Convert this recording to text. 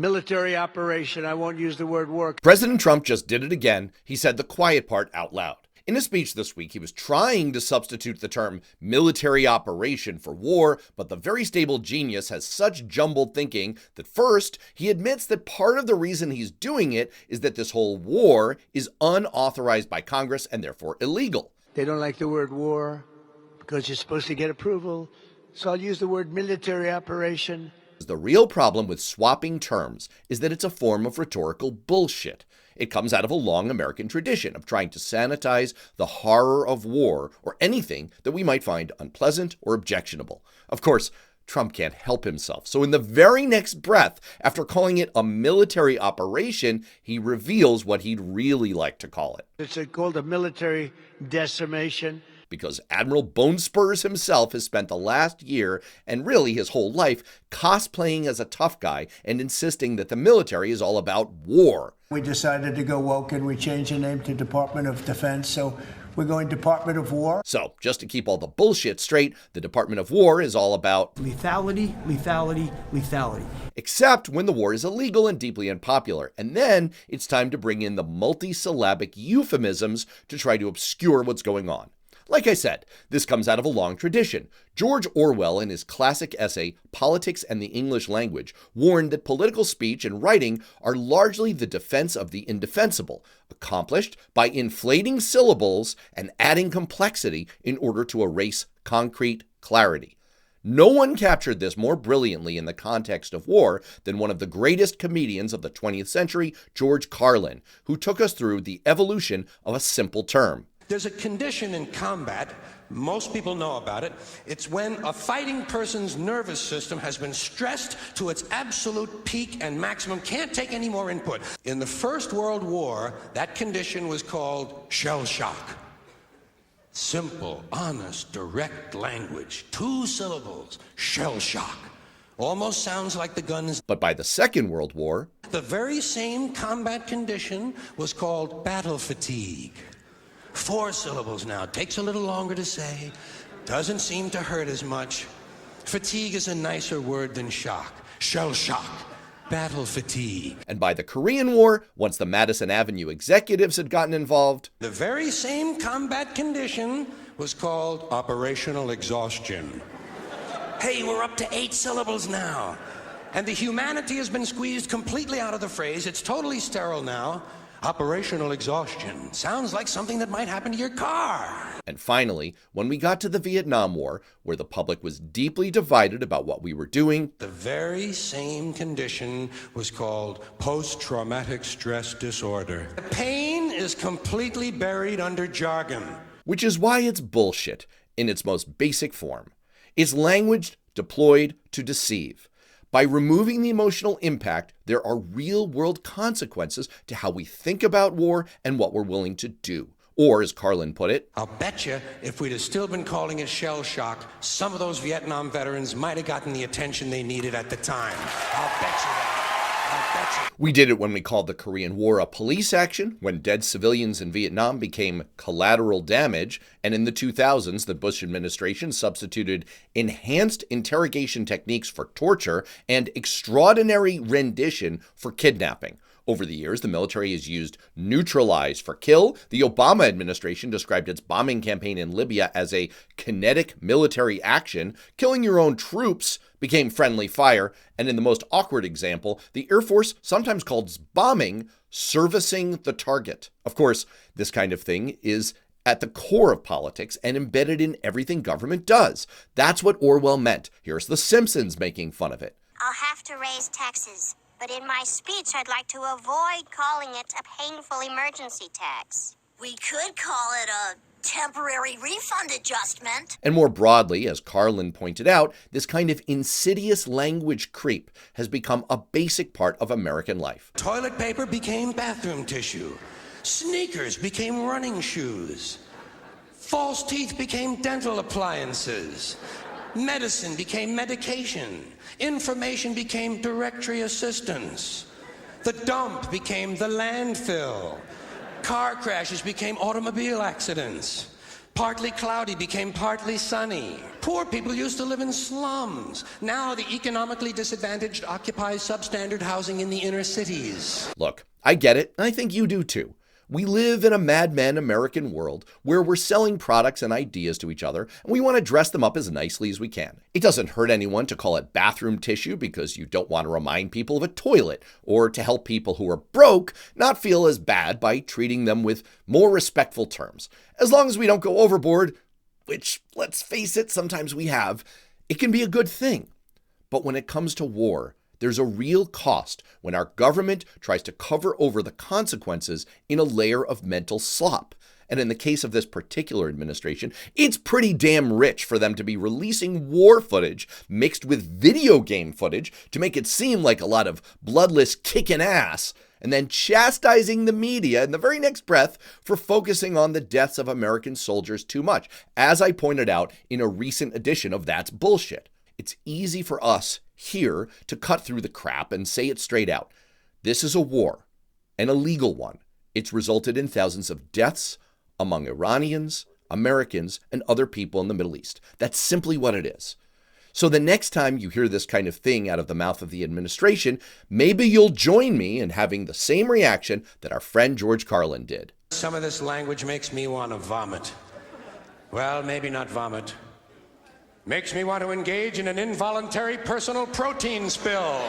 military operation. I won't use the word war. President Trump just did it again. He said the quiet part out loud. In a speech this week, he was trying to substitute the term military operation for war, but the very stable genius has such jumbled thinking that first, he admits that part of the reason he's doing it is that this whole war is unauthorized by Congress and therefore illegal. They don't like the word war because you're supposed to get approval, so I'll use the word military operation. The real problem with swapping terms is that it's a form of rhetorical bullshit. It comes out of a long American tradition of trying to sanitize the horror of war or anything that we might find unpleasant or objectionable. Of course, Trump can't help himself. So in the very next breath, after calling it a military operation, he reveals what he'd really like to call it. It's called a military decimation. Because Admiral Bone Spurs himself has spent the last year and really his whole life cosplaying as a tough guy and insisting that the military is all about war. We decided to go woke and we changed the name to Department of Defense, so we're going Department of War. So, just to keep all the bullshit straight, the Department of War is all about lethality, lethality, lethality. Except when the war is illegal and deeply unpopular. And then it's time to bring in the multi-syllabic euphemisms to try to obscure what's going on. Like I said, this comes out of a long tradition. George Orwell, in his classic essay, Politics and the English Language, warned that political speech and writing are largely the defense of the indefensible, accomplished by inflating syllables and adding complexity in order to erase concrete clarity. No one captured this more brilliantly in the context of war than one of the greatest comedians of the 20th century, George Carlin, who took us through the evolution of a simple term. There's a condition in combat, most people know about it. It's when a fighting person's nervous system has been stressed to its absolute peak and maximum, can't take any more input. In the First World War, that condition was called shell shock. Simple, honest, direct language, 2 syllables, shell shock. Almost sounds like the guns. But by the Second World War, the very same combat condition was called battle fatigue. 4 syllables now. Takes a little longer to say. Doesn't seem to hurt as much. Fatigue is a nicer word than shock. Shell shock. Battle fatigue. And by the Korean War, once the Madison Avenue executives had gotten involved, the very same combat condition was called operational exhaustion. Hey, we're up to 8 syllables now. And the humanity has been squeezed completely out of the phrase. It's totally sterile now. Operational exhaustion. Sounds like something that might happen to your car. And finally, when we got to the Vietnam War, where the public was deeply divided about what we were doing, the very same condition was called post-traumatic stress disorder. The pain is completely buried under jargon. Which is why it's bullshit in its most basic form. It's language deployed to deceive. By removing the emotional impact, there are real-world consequences to how we think about war and what we're willing to do. Or, as Carlin put it, I'll bet you if we'd have still been calling it shell shock, some of those Vietnam veterans might have gotten the attention they needed at the time. I'll bet you that. We did it when we called the Korean War a police action, when dead civilians in Vietnam became collateral damage, and in the 2000s, the Bush administration substituted enhanced interrogation techniques for torture and extraordinary rendition for kidnapping. Over the years, the military has used neutralize for kill. The Obama administration described its bombing campaign in Libya as a kinetic military action. Killing your own troops became friendly fire. And in the most awkward example, the Air Force sometimes calls bombing servicing the target. Of course, this kind of thing is at the core of politics and embedded in everything government does. That's what Orwell meant. Here's the Simpsons making fun of it. I'll have to raise taxes. But in my speech, I'd like to avoid calling it a painful emergency tax. We could call it a temporary refund adjustment. And more broadly, as Carlin pointed out, this kind of insidious language creep has become a basic part of American life. Toilet paper became bathroom tissue. Sneakers became running shoes. False teeth became dental appliances. Medicine became medication. Information became directory assistance. The dump became the landfill. Car crashes became automobile accidents. Partly cloudy became partly sunny. Poor people used to live in slums. Now the economically disadvantaged occupy substandard housing in the inner cities. Look, I get it, and I think you do too. We live in a madman American world where we're selling products and ideas to each other, and we want to dress them up as nicely as we can. It doesn't hurt anyone to call it bathroom tissue because you don't want to remind people of a toilet, or to help people who are broke not feel as bad by treating them with more respectful terms. As long as we don't go overboard, which, let's face it, sometimes we have, it can be a good thing. But when it comes to war, there's a real cost when our government tries to cover over the consequences in a layer of mental slop. And in the case of this particular administration, it's pretty damn rich for them to be releasing war footage mixed with video game footage to make it seem like a lot of bloodless kicking ass, and then chastising the media in the very next breath for focusing on the deaths of American soldiers too much, as I pointed out in a recent edition of That's Bullshit. It's easy for us here to cut through the crap and say it straight out. This is a war, an illegal one. It's resulted in thousands of deaths among Iranians, Americans, and other people in the Middle East. That's simply what it is. So the next time you hear this kind of thing out of the mouth of the administration, maybe you'll join me in having the same reaction that our friend George Carlin did. Some of this language makes me want to vomit. Well, maybe not vomit. Makes me want to engage in an involuntary personal protein spill.